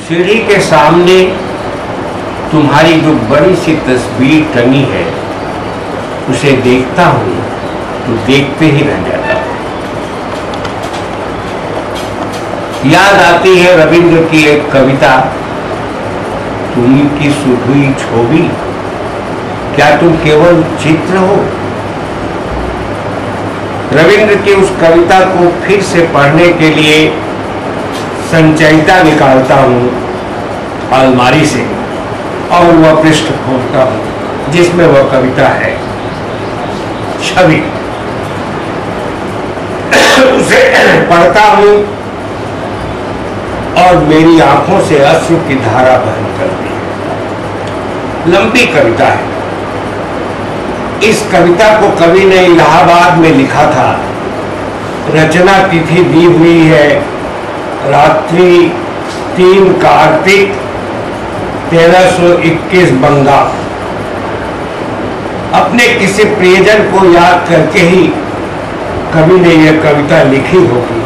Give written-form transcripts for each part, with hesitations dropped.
सीढ़ी के सामने तुम्हारी जो बड़ी सी तस्वीर टंगी है उसे देखता हूँ तो देखते ही रह जाता हूँ। याद आती है रविंद्र की एक कविता, तुम की सुधुई छवि, क्या तुम केवल चित्र हो। रविंद्र की उस कविता को फिर से पढ़ने के लिए संचयिता निकालता हूँ अलमारी से और वह पृष्ठ खोलता हूँ जिसमें वह कविता है, छवि। उसे पढ़ता हूँ और मेरी आंखों से अश्रु की धारा बहन करती है। लंबी कविता है। इस कविता को कवि ने इलाहाबाद में लिखा था। रचना तिथि दी हुई है रात्रि 3 कार्तिक 1321 बंगाल। अपने किसी प्रियजन को याद करके ही कवि ने यह कविता लिखी होगी।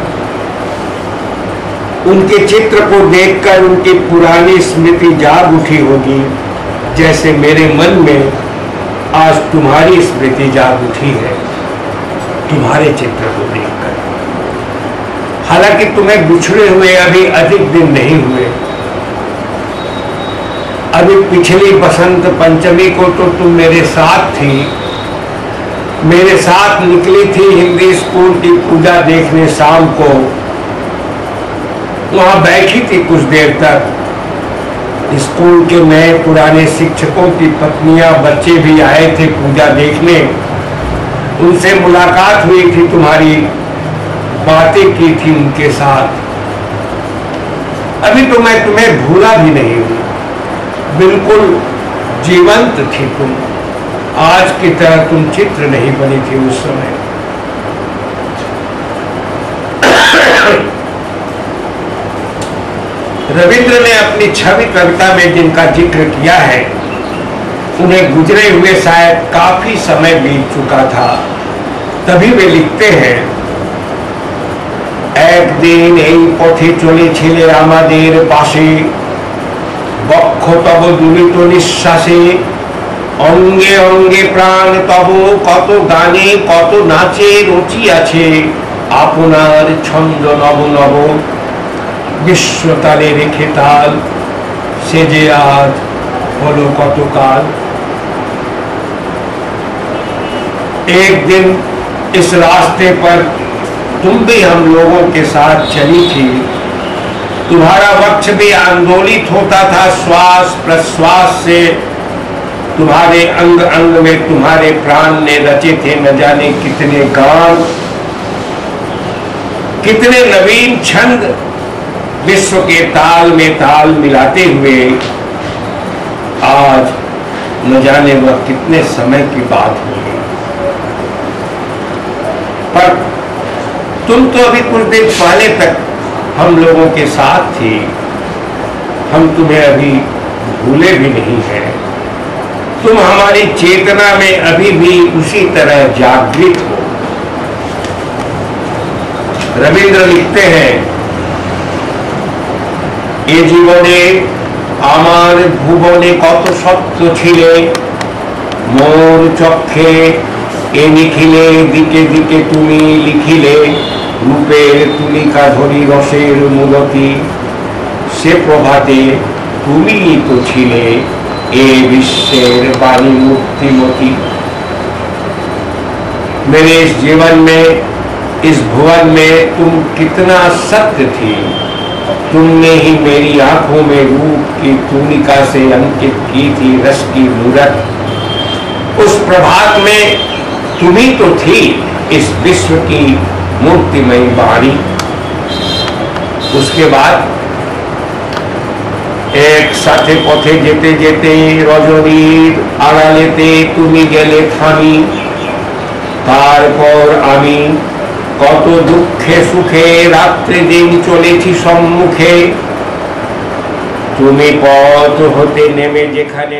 उनके चित्र को देखकर उनकी पुरानी स्मृति जाग उठी होगी, जैसे मेरे मन में आज तुम्हारी स्मृति जाग उठी है तुम्हारे चित्र को देखकर। हालांकि तुम्हें बिछड़े हुए अभी अधिक दिन नहीं हुए। अभी पिछली बसंत पंचमी को तो तुम मेरे साथ थी, मेरे साथ निकली थी हिंदी स्कूल की पूजा देखने। शाम को वहां बैठी थी कुछ देर तक। स्कूल के नए पुराने शिक्षकों की पत्नियां, बच्चे भी आए थे पूजा देखने। उनसे मुलाकात हुई थी, तुम्हारी बातें की थी उनके साथ। अभी तो मैं तुम्हें भूला भी नहीं हूं, बिल्कुल जीवंत थी तुम। आज की तरह तुम चित्र नहीं बनी थी उस समय। रविंद्र ने अपनी छवि कविता में जिनका जिक्र किया है उन्हें गुजरे हुए शायद काफी समय बीत चुका था। तभी वे लिखते हैं, একদিন এই পথে চলেছিলে আমাদের পাশে, বক্ষ তব দুলিত নিঃশ্বাসে, অঙ্গে অঙ্গে প্রাণ তব কত গানে কত নাচে রুচি আছে, আপনার ছন্দ নব নব বিশ্বতালে রেখে তাল, সে যে আজ হলো কত কাল। एक दिन इस रास्ते पर तुम भी हम लोगों के साथ चली थी। तुम्हारा वक्ष भी आंदोलित होता था श्वास प्रश्वास से। तुम्हारे अंग अंग में तुम्हारे प्राण ने रचे थे न जाने कितने गान, कितने नवीन छंद। विश्व के ताल में ताल मिलाते हुए आज न जाने वह कितने समय की बात हुई। पर तुम तो अभी कुछ दिन पहले तक हम लोगों के साथ थी। हम तुम्हें अभी भूले भी नहीं हैं। तुम हमारी चेतना में अभी भी उसी तरह जागृत हो। रविंद्र लिखते हैं, ए जीवने आमार भुवने कत सत्य छिले, मोर चक्षे ए निखिले दिके दिके तुमी लिखिले, रूपेर तुलिका धरी रसेर मूलती, से प्रभाते तुमी तो छिले ए विश्वेर बाणी मुक्तिमती। मेरे इस जीवन में, इस भुवन में तुम कितना सत्य थी। तुमने ही मेरी आंखों में रूप की तुलिका से अंकित की थी रस की मूरत। उस प्रभात में तुम्ही तो थी इस विश्व की मूर्तिमयी वाणी। उसके बाद एक साथे पथे जेते जेते रजनीर आड़ालेते तुमी गेले थामी, तारपर आमी कत दुखे सुखे रात्रि दिन चलेছি सम्मुखे, तुमी पथ होते नेमे जेखाने